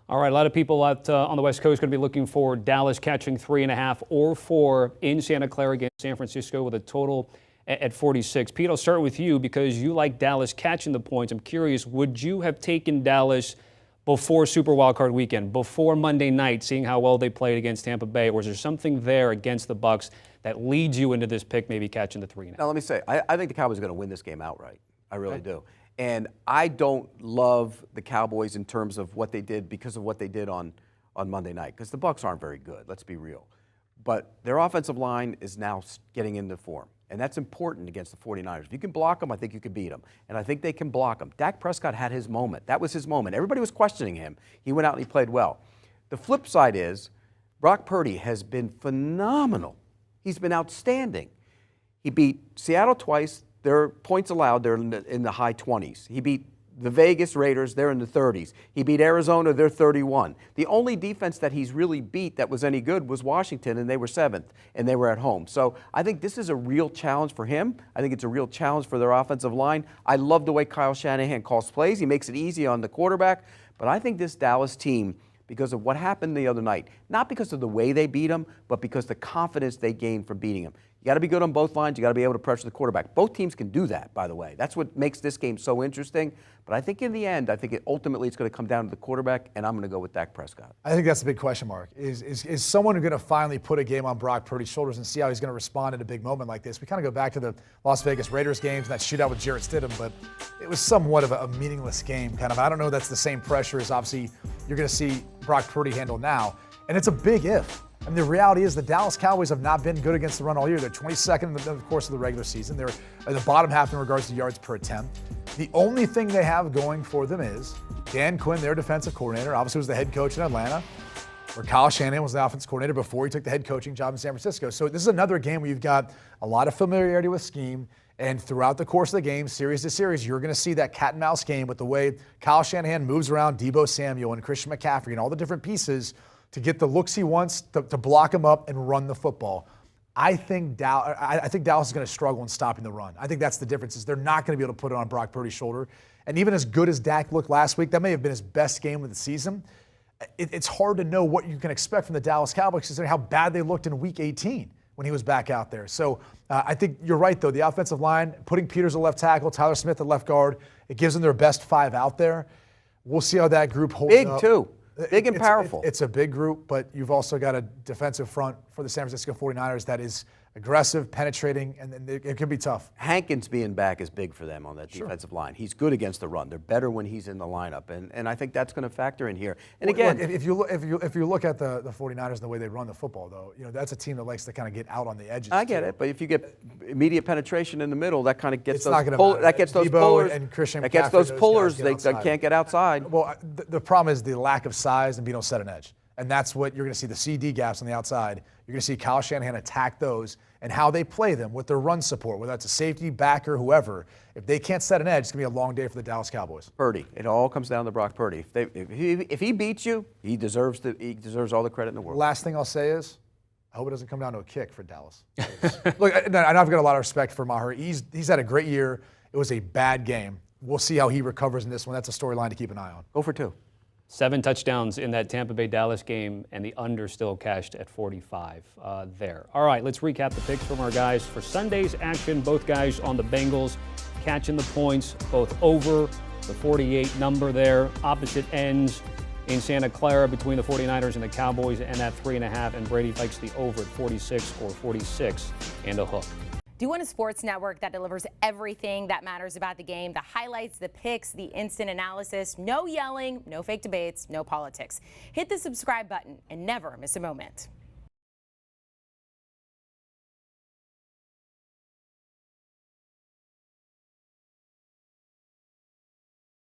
All right, a lot of people out on the West Coast going to be looking for Dallas catching 3.5 or 4 in Santa Clara against San Francisco with a total at 46. Pete, I'll start with you because you like Dallas catching the points. I'm curious, would you have taken Dallas before Super Wildcard Weekend, before Monday night, seeing how well they played against Tampa Bay, or is there something there against the Bucks that leads you into this pick, maybe catching the 3.5? Now, let me say, I think the Cowboys are going to win this game outright. I really do. And I don't love the Cowboys in terms of what they did because of what they did on Monday night, because the Bucks aren't very good, let's be real. But their offensive line is now getting into form, and that's important against the 49ers. If you can block them, I think you can beat them, and I think they can block them. Dak Prescott had his moment. That was his moment. Everybody was questioning him. He went out and he played well. The flip side is Brock Purdy has been phenomenal. He's been outstanding. He beat Seattle twice. Their points allowed, they're in the high 20s. He beat the Vegas Raiders, they're in the 30s. He beat Arizona, they're 31. The only defense that he's really beat that was any good was Washington, and they were 7th, and they were at home. So I think this is a real challenge for him. I think it's a real challenge for their offensive line. I love the way Kyle Shanahan calls plays. He makes it easy on the quarterback. But I think this Dallas team, because of what happened the other night, not because of the way they beat them, but because the confidence they gained from beating them. You got to be good on both lines. You got to be able to pressure the quarterback. Both teams can do that, by the way. That's what makes this game so interesting. But I think in the end, I think ultimately it's going to come down to the quarterback, and I'm going to go with Dak Prescott. I think that's the big question mark. Is someone going to finally put a game on Brock Purdy's shoulders and see how he's going to respond in a big moment like this? We kind of go back to the Las Vegas Raiders games and that shootout with Jarrett Stidham, but it was somewhat of a meaningless game. Kind of, I don't know that's the same pressure as obviously you're going to see Brock Purdy handle now. And it's a big if. I mean, the reality is the Dallas Cowboys have not been good against the run all year. They're 22nd in the course of the regular season. They're in the bottom half in regards to yards per attempt. The only thing they have going for them is Dan Quinn, their defensive coordinator, obviously was the head coach in Atlanta, where Kyle Shanahan was the offensive coordinator before he took the head coaching job in San Francisco. So this is another game where you've got a lot of familiarity with scheme, and throughout the course of the game, series to series, you're going to see that cat and mouse game with the way Kyle Shanahan moves around Deebo Samuel and Christian McCaffrey and all the different pieces to get the looks he wants, to block him up and run the football. I think Dallas is going to struggle in stopping the run. I think that's the difference, is they're not going to be able to put it on Brock Purdy's shoulder. And even as good as Dak looked last week, that may have been his best game of the season. It's hard to know what you can expect from the Dallas Cowboys considering how bad they looked in Week 18 when he was back out there. So I think you're right, though. The offensive line, putting Peters at left tackle, Tyler Smith at left guard, it gives them their best 5 out there. We'll see how that group holds up. Big, too. Big and powerful. It's a big group, but you've also got a defensive front for the San Francisco 49ers that is aggressive, penetrating, and it can be tough. Hankins being back is big for them on that defensive line. He's good against the run. They're better when he's in the lineup, and I think that's going to factor in here. And again, look, if you look at the 49ers and the way they run the football, though, that's a team that likes to kind of get out on the edges. I get it, but if you get immediate penetration in the middle, that kind of gets those Deebo pullers. And Christian that gets those pullers. They can't get outside. Well, the problem is the lack of size and being able to set an edge. And that's what you're going to see, the CD gaps on the outside. You're going to see Kyle Shanahan attack those and how they play them with their run support, whether that's a safety, backer, whoever. If they can't set an edge, it's going to be a long day for the Dallas Cowboys. Purdy. It all comes down to Brock Purdy. If he beats you, he deserves all the credit in the world. Last thing I'll say is, I hope it doesn't come down to a kick for Dallas. Look, and I've got a lot of respect for Maher. He's had a great year. It was a bad game. We'll see how he recovers in this one. That's a storyline to keep an eye on. Go for 2. 7 touchdowns in that Tampa Bay-Dallas game, and the under still cashed at 45 there. All right, let's recap the picks from our guys. For Sunday's action, both guys on the Bengals catching the points, both over the 48 number there. Opposite ends in Santa Clara between the 49ers and the Cowboys, and that 3.5, and Brady likes the over at 46 or 46 and a hook. Do you want a sports network that delivers everything that matters about the game? The highlights, the picks, the instant analysis, no yelling, no fake debates, no politics. Hit the subscribe button and never miss a moment.